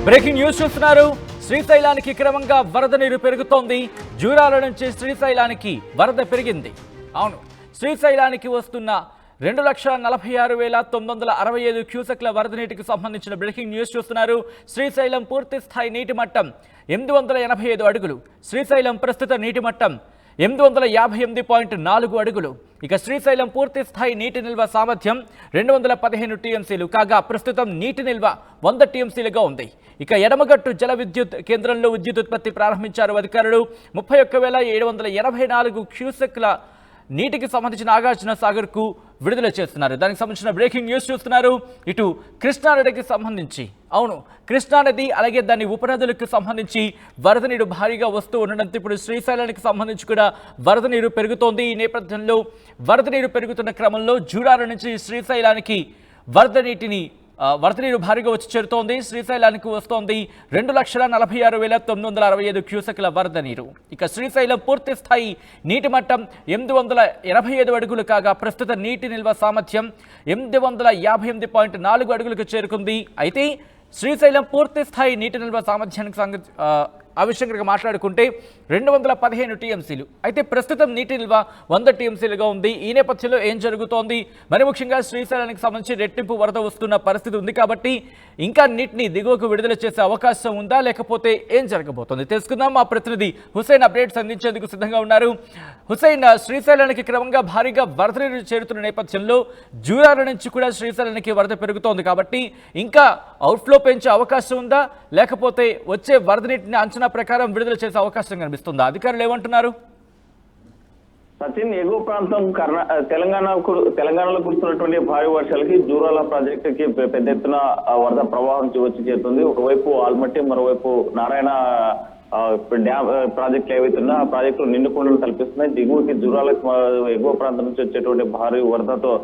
Breaking news చూస్తున్నారు. శ్రీశైలానికి క్రమంగా వరద నీరు పెరుగుతోంది. జూరాల నుంచి శ్రీశైలానికి వరద పెరిగింది. అవును, శ్రీశైలానికి వస్తున్న 2,46,965 క్యూసెక్ల వరద నీటికి సంబంధించిన బ్రేకింగ్ న్యూస్ చూస్తున్నారు. శ్రీశైలం పూర్తి స్థాయి నీటి మట్టం 885 అడుగులు. శ్రీశైలం ప్రస్తుత నీటి మట్టం 858.4 అడుగులు. ఇక శ్రీశైలం పూర్తి స్థాయి నీటి నిల్వ సామర్థ్యం 215 టీఎంసీలు కాగా ప్రస్తుతం నీటి నిల్వ 100 టీఎంసీలుగా ఉంది. ఇక ఎడమగట్టు జల విద్యుత్ కేంద్రంలో విద్యుత్ ఉత్పత్తి ప్రారంభించారు అధికారులు. 31,784 క్యూసెక్ల నీటికి సంబంధించిన నాగార్జున సాగర్ కు విడుదల చేస్తున్నారు. దానికి సంబంధించిన బ్రేకింగ్ న్యూస్ చూస్తున్నారు. ఇటు కృష్ణానదికి సంబంధించి, అవును, కృష్ణానది అలాగే దాని ఉపనదులకు సంబంధించి వరద నీరు భారీగా వస్తూ ఉండడంతో ఇప్పుడు శ్రీశైలానికి సంబంధించి కూడా వరద నీరు పెరుగుతోంది. ఈ నేపథ్యంలో వరద నీరు పెరుగుతున్న క్రమంలో జూరాల నుంచి శ్రీశైలానికి వరద నీరు భారీగా వచ్చి చేరుతోంది. శ్రీశైలానికి వస్తోంది 2,46,965 క్యూసెక్ల వరద నీరు. ఇక శ్రీశైలం పూర్తి స్థాయి నీటి మట్టం 885 అడుగులు కాగా ప్రస్తుత నీటి నిల్వ సామర్థ్యం 858.4 అడుగులకు చేరుకుంది. అయితే శ్రీశైలం పూర్తి స్థాయి నీటి నిల్వ సామర్థ్యానికి ఆ విషయం కనుక మాట్లాడుకుంటే 215 టీఎంసీలు. అయితే ప్రస్తుతం నీటి నిల్వ 100 టీఎంసీలుగా ఉంది. ఈ నేపథ్యంలో ఏం జరుగుతోంది, మరి ముఖ్యంగా శ్రీశైలానికి సంబంధించి రెట్టింపు వరద వస్తున్న పరిస్థితి ఉంది కాబట్టి ఇంకా నీటిని దిగువకు విడుదల చేసే అవకాశం ఉందా, లేకపోతే ఏం జరగబోతోంది తెలుసుకుందాం. మా ప్రతినిధి హుసేన్ అప్డేట్స్ అందించేందుకు సిద్ధంగా ఉన్నారు. హుసేన్, శ్రీశైలానికి క్రమంగా భారీగా వరద నీరు చేరుతున్న నేపథ్యంలో జూరాల నుంచి కూడా శ్రీశైలానికి వరద పెరుగుతోంది కాబట్టి ఇంకా అవుట్ఫ్లో పెంచే అవకాశం ఉందా, లేకపోతే వచ్చే వరద నీటిని అంచనా ప్రకారం విడుదల చేసే అవకాశం కనిపిస్తుందా? అధికారులు ఏమంటున్నారు? సచిన్, ఎగువ ప్రాంతం తెలంగాణలో కురుస్తున్నటువంటి భారీ వర్షాలకి జూరాల ప్రాజెక్టుకి పెద్ద ఎత్తున వరద ప్రవాహం వచ్చి చేరుతుంది. ఒకవైపు ఆల్మట్టి, మరోవైపు నారాయణ డ్యామ్ ప్రాజెక్టులు ఏవైతున్నా ఆ ప్రాజెక్టులు నిండుకుండలు కల్పిస్తున్నాయి. దిగువకి జూరాల ఎగువ ప్రాంతం నుంచి వచ్చేటువంటి భారీ వరదతో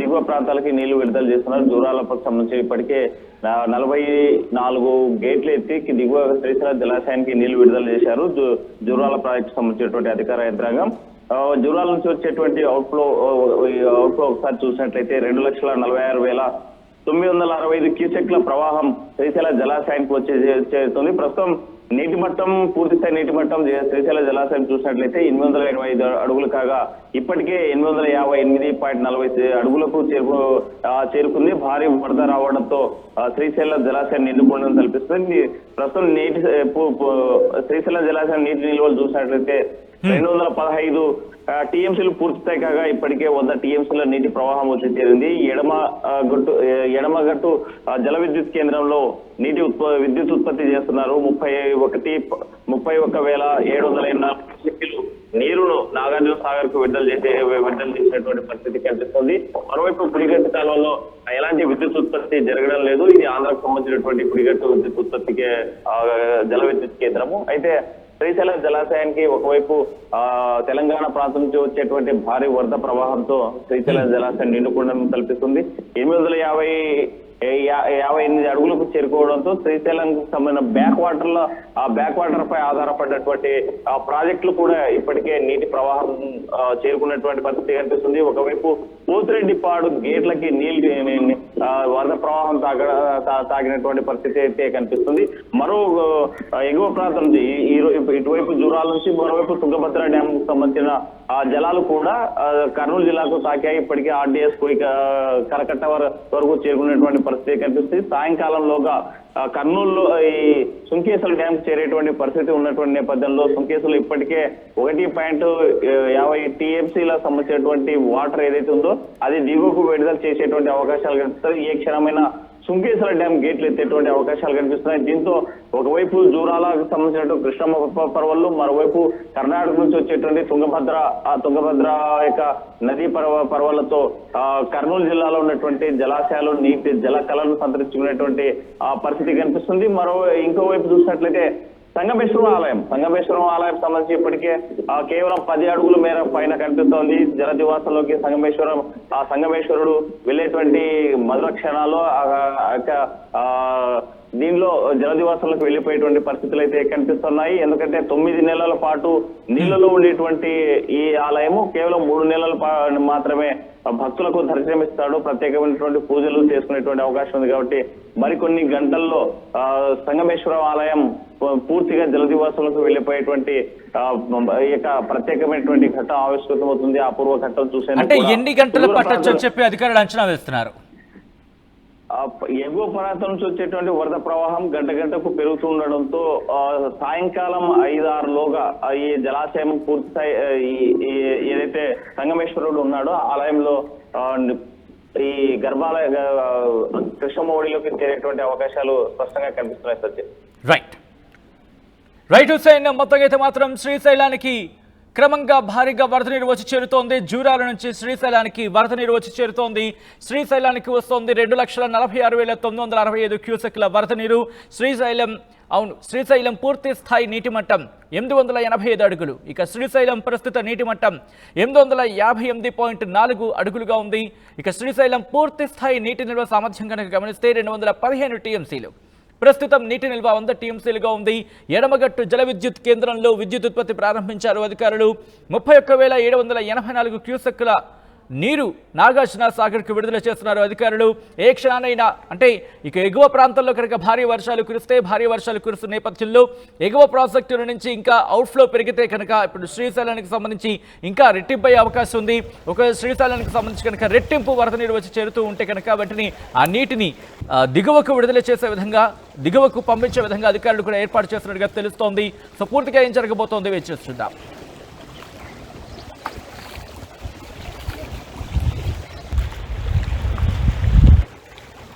దిగువ ప్రాంతాలకి నీళ్లు విడుదల చేస్తున్నారు. జూరాలకు సంబంధించి ఇప్పటికే 44 గేట్లు ఎత్తి దిగువ శ్రీశైలం జలాశయానికి నీళ్లు విడుదల చేశారు జూరాల ప్రాజెక్టు సంబంధించినటువంటి అధికార యంత్రాంగం. జూరాల నుంచి వచ్చేటువంటి అవుట్ఫ్లో ఒకసారి చూసినట్లయితే 2,46,965 క్యూసెక్ల ప్రవాహం శ్రీశైల జలాశయానికి వచ్చి చేరుతుంది. ప్రస్తుతం నీటి మట్టం, పూర్తిస్థాయి నీటి మట్టం శ్రీశైల జలాశయం చూసినట్లయితే 885 అడుగులు కాగా ఇప్పటికే 858.40 అడుగులకు చేరుకుంది. భారీ వరద రావడంతో శ్రీశైల జలాశయం నిండుకుండడం కల్పిస్తుంది. ప్రస్తుతం శ్రీశైల జలాశయం నీటి నిల్వలు చూసినట్లయితే 215 టీఎంసీలు పూర్తిస్థాయి కాగా ఇప్పటికే 100 టీఎంసీల నీటి ప్రవాహం వచ్చి చేరింది. ఎడమగట్టు జల విద్యుత్ కేంద్రంలో విద్యుత్ ఉత్పత్తి చేస్తున్నారు. 31,784 క్యూసెక్కులు నీరును నాగార్జున సాగర్ కు విడుదల చేసినటువంటి పరిస్థితి కనిపిస్తుంది. మరోవైపు పులిగట్టు కాలంలో ఎలాంటి విద్యుత్ ఉత్పత్తి జరగడం లేదు. ఇది ఆంధ్రకు సంబంధించినటువంటి పులిగట్టు విద్యుత్ ఉత్పత్తికి జల విద్యుత్ కేంద్రము. అయితే శ్రీశైలం జలాశయానికి ఒకవైపు తెలంగాణ ప్రాంతం నుంచి వచ్చేటువంటి భారీ వరద ప్రవాహంతో శ్రీశైలం జలాశయం నిండుకుండం కల్పిస్తుంది. 858 అడుగులకు చేరుకోవడంతో శ్రీశైలంకు సంబంధించిన బ్యాక్ వాటర్ పై ఆధారపడినటువంటి ప్రాజెక్టులు కూడా ఇప్పటికే నీటి ప్రవాహం చేరుకున్నటువంటి పరిస్థితి కనిపిస్తుంది. ఒకవైపు పోతిరెడ్డిపాడు గేట్లకి వరద ప్రవాహం తాగినటువంటి పరిస్థితి అయితే కనిపిస్తుంది. మరో ఎగువ ప్రాంతం ఇటువైపు జూరాల నుంచి మరోవైపు తుంగభద్ర డ్యామ్ కు సంబంధించిన జలాలు కూడా కర్నూలు జిల్లాకు తాకాయి. ఇప్పటికే ఆర్డీఎస్ కరకట్ట వరకు చేరుకున్నటువంటి పరిస్థితి కనిపిస్తుంది. సాయంకాలంలోగా కర్నూలులో ఈ సుంకేశ్వర డ్యామ్ చేరేటువంటి పరిస్థితి ఉన్నటువంటి నేపథ్యంలో సుంకేశ్వరం ఇప్పటికే 1.50 టీఎంసీల సంబంధించినటువంటి వాటర్ ఏదైతే ఉందో అది దిగువకు విడుదల చేసేటువంటి అవకాశాలు కనిపిస్తాయి. ఏ క్షణమైన సుంకేశ్వర డ్యామ్ గేట్లు ఎత్తేటువంటి అవకాశాలు కనిపిస్తున్నాయి. దీంతో ఒకవైపు జూరాలకు సంబంధించినటువంటి కృష్ణమ్మ పర్వళ్ళు, మరోవైపు కర్ణాటక నుంచి వచ్చేటువంటి తుంగభద్ర యొక్క నదీ పర్వాలతో కర్నూలు జిల్లాలో ఉన్నటువంటి జలాశయాలు నీటి జల కళను సంతరించుకునేటువంటి పరిస్థితి కనిపిస్తుంది. ఇంకోవైపు చూసినట్లయితే సంగమేశ్వరం ఆలయం సంబంధించి ఇప్పటికే కేవలం 10 అడుగుల మేర పైన కనిపిస్తోంది. జలదివాసంలోకి సంగమేశ్వరుడు వెళ్ళేటువంటి మధుర క్షణాల్లో దీనిలో జలదివాసాలకు వెళ్లిపోయేటువంటి పరిస్థితులు అయితే కనిపిస్తున్నాయి. ఎందుకంటే 9 నెలల పాటు నీళ్లలో ఉండేటువంటి ఈ ఆలయము కేవలం 3 నెలల మాత్రమే భక్తులకు దర్శనమిస్తాడు. ప్రత్యేకమైనటువంటి పూజలు చేసుకునేటువంటి అవకాశం ఉంది కాబట్టి మరికొన్ని గంటల్లో సంగమేశ్వర ఆలయం పూర్తిగా జలదివాసాలకు వెళ్లిపోయేటువంటి ప్రత్యేకమైనటువంటి ఘట్టం ఆవిష్కృతమవుతుంది. అపూర్వ ఘట్టం అంటే ఎన్ని గంటలు పట్టొచ్చు అని చెప్పి అధికారులు అంచనా వేస్తున్నారు. ఎగువ ప్రాంతం నుంచి వచ్చేటువంటి వరద ప్రవాహం గంట గంటకు పెరుగుతూ ఉండడంతో సాయంకాలం 5-6 లోగా ఈ జలాశయం పూర్తి స్థాయి ఏదైతే సంగమేశ్వరుడు ఉన్నాడో ఆలయంలో ఈ గర్భాలయ కృష్ణమోడిలోకి చేరేటువంటి అవకాశాలు స్పష్టంగా కనిపిస్తున్నాయి. సత్యం. రైట్ హుస్సేన్, మొత్తంగా అయితే మాత్రం శ్రీశైలానికి క్రమంగా భారీగా వరద నీరు వచ్చి చేరుతోంది. జూరాల నుంచి శ్రీశైలానికి వరద నీరు వచ్చి చేరుతోంది. శ్రీశైలానికి వస్తోంది 2,46,965 క్యూసెక్ల వరద నీరు. శ్రీశైలం పూర్తి స్థాయి నీటి మట్టం 885 అడుగులు. ఇక శ్రీశైలం ప్రస్తుత నీటి మట్టం 858.4 అడుగులుగా ఉంది. ఇక శ్రీశైలం పూర్తి స్థాయి నీటి నిల్వ సామర్థ్యం కనుక గమనిస్తే 215 టీఎంసీలు. ప్రస్తుతం నీటి నిల్వ 100 టీఎంసీలుగా ఉంది. ఎడమగట్టు జల విద్యుత్ కేంద్రంలో విద్యుత్ ఉత్పత్తి ప్రారంభించారు అధికారులు. 31,784 క్యూసెక్కుల నీరు నాగార్జున సాగర్కు విడుదల చేస్తున్నారు అధికారులు. ఏ క్షణానైనా అంటే ఇక ఎగువ ప్రాంతంలో కనుక భారీ వర్షాలు కురుస్తున్న నేపథ్యంలో ఎగువ ప్రాజెక్టుల నుంచి ఇంకా అవుట్ఫ్లో పెరిగితే కనుక ఇప్పుడు శ్రీశైలానికి సంబంధించి ఇంకా రెట్టింపు అయ్యే అవకాశం ఉంది. ఒక శ్రీశైలానికి సంబంధించి కనుక రెట్టింపు వరద నీరు వచ్చి చేరుతూ ఉంటే కనుక వాటిని ఆ నీటిని దిగువకు విడుదల చేసే విధంగా దిగువకు పంపించే విధంగా అధికారులు కూడా ఏర్పాటు చేస్తున్నట్టుగా తెలుస్తోంది. సో పూర్తిగా ఏం జరగబోతోంది వేచి చూద్దాం.